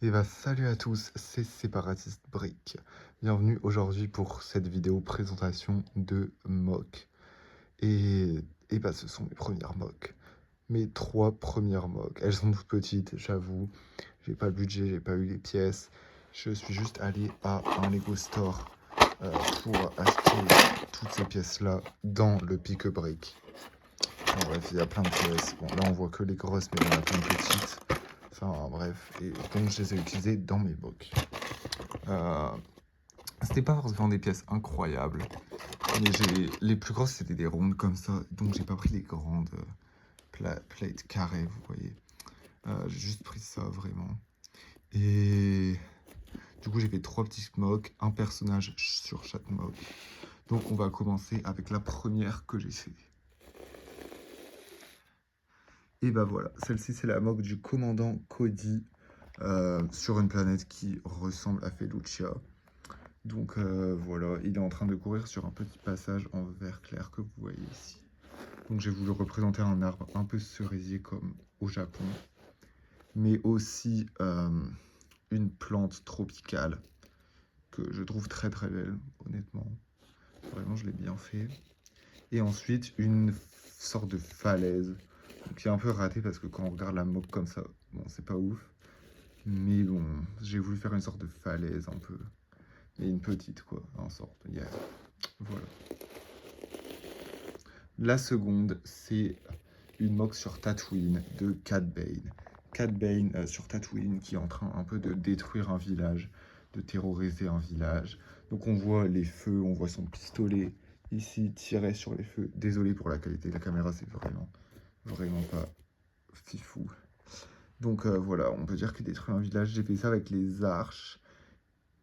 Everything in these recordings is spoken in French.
Et bah salut à tous, c'est Séparatiste Brick. Bienvenue aujourd'hui pour cette vidéo présentation de mock. Et, et bah ce sont mes premières mocks. Mes 3 premières mocks. Elles sont toutes petites, j'avoue. J'ai pas le budget, j'ai pas eu les pièces. Je suis juste allé à un Lego Store pour acheter toutes ces pièces-là dans le pique-brick. Bon, bref, il y a plein de pièces. Bon, là on voit que les grosses, mais il y en a plein de petites. Enfin bref, et donc je les ai utilisées dans mes mocks. C'était pas forcément des pièces incroyables, mais les plus grosses c'était des rondes comme ça, donc j'ai pas pris les grandes plates carrées, vous voyez. J'ai juste pris ça vraiment. Et du coup j'ai fait 3 petits mocks, un personnage sur chaque mock. Donc on va commencer avec la première que j'ai fait. Et bah voilà, celle-ci c'est la mock du commandant Cody sur une planète qui ressemble à Felucia. Donc voilà, il est en train de courir sur un petit passage en vert clair que vous voyez ici. Donc j'ai voulu représenter un arbre un peu cerisier comme au Japon, mais aussi une plante tropicale que je trouve très très belle, honnêtement. Vraiment, je l'ai bien fait. Et ensuite, une sorte de falaise, qui est un peu ratée parce que quand on regarde la mock comme ça, bon, c'est pas ouf. Mais bon, j'ai voulu faire une sorte de falaise un peu. Et une petite, quoi, en sorte. Yeah. Voilà. La seconde, c'est une mock sur Tatooine de Cad Bane. Cad Bane sur Tatooine qui est en train un peu de détruire un village, de terroriser un village. Donc on voit les feux, on voit son pistolet ici tiré sur les feux. Désolé pour la qualité de la caméra, c'est vraiment pas fifou. Donc voilà, on peut dire qu'il détruit un village. J'ai fait ça avec les arches,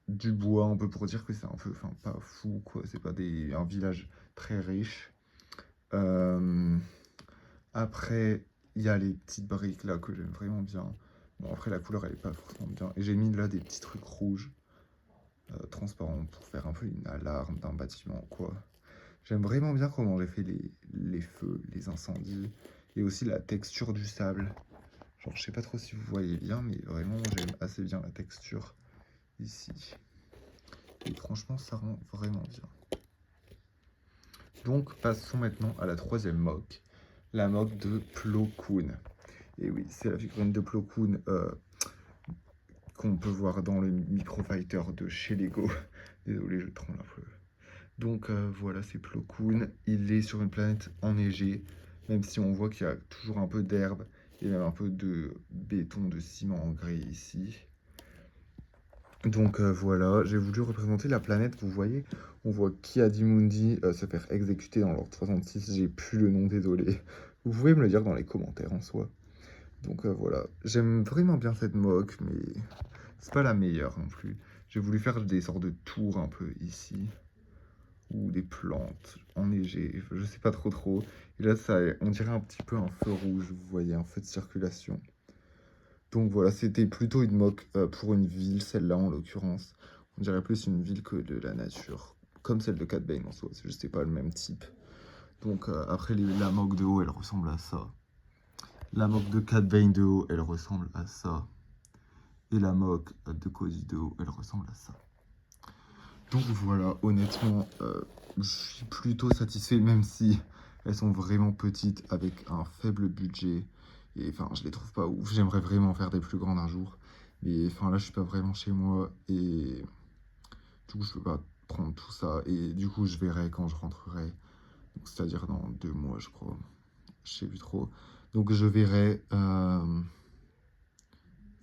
du bois, un peu pour dire que c'est un peu, enfin pas fou quoi, c'est pas un village très riche. Après, il y a les petites briques là que j'aime vraiment bien. Bon, après, la couleur, elle est pas forcément bien. Et j'ai mis là des petits trucs rouges, transparents, pour faire un peu une alarme d'un bâtiment, quoi. J'aime vraiment bien comment j'ai fait les feux, les incendies, et aussi la texture du sable. Genre, je sais pas trop si vous voyez bien, mais vraiment, j'aime assez bien la texture ici. Et franchement, ça rend vraiment bien. Donc, passons maintenant à la troisième mock, la mock de Plo Koon. Et oui, c'est la figurine de Plo Koon qu'on peut voir dans le Microfighter de chez Lego. Désolé, je tremble un peu. Donc voilà, c'est Plo Koon. Il est sur une planète enneigée, même si on voit qu'il y a toujours un peu d'herbe et même un peu de béton, de ciment en grès ici. Donc voilà, j'ai voulu représenter la planète, vous voyez, on voit Ki-Adi-Mundi se faire exécuter dans l'ordre 66, j'ai plus le nom, désolé. Vous pouvez me le dire dans les commentaires en soi. Donc voilà, j'aime vraiment bien cette mock, mais c'est pas la meilleure non plus. J'ai voulu faire des sortes de tours un peu ici, ou des plantes enneigées, je sais pas trop. Et là, ça, on dirait un petit peu un feu rouge, vous voyez, un feu de circulation. Donc voilà, c'était plutôt une mock pour une ville, celle-là en l'occurrence. On dirait plus une ville que de la nature, comme celle de Cad Bane en soi, c'est juste pas le même type. Donc après, la mock de haut, elle ressemble à ça. La mock de Cad Bane de haut, elle ressemble à ça. Et la mock de Cody de haut, elle ressemble à ça. Donc voilà, honnêtement, je suis plutôt satisfait, même si elles sont vraiment petites avec un faible budget. Et enfin, je les trouve pas ouf. J'aimerais vraiment faire des plus grandes un jour. Mais enfin, là, je suis pas vraiment chez moi. Et du coup, je peux pas prendre tout ça. Et du coup, je verrai quand je rentrerai. C'est-à-dire dans 2 mois, je crois. Je sais plus trop. Donc, je verrai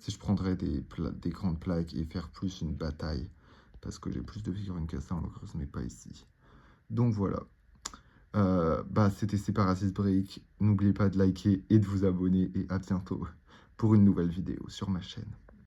si je prendrais des grandes plaques et faire plus une bataille. Parce que j'ai plus de figurines que ça, en l'occurrence, mais pas ici. Donc voilà. C'était Séparatiste Brick. N'oubliez pas de liker et de vous abonner. Et à bientôt pour une nouvelle vidéo sur ma chaîne.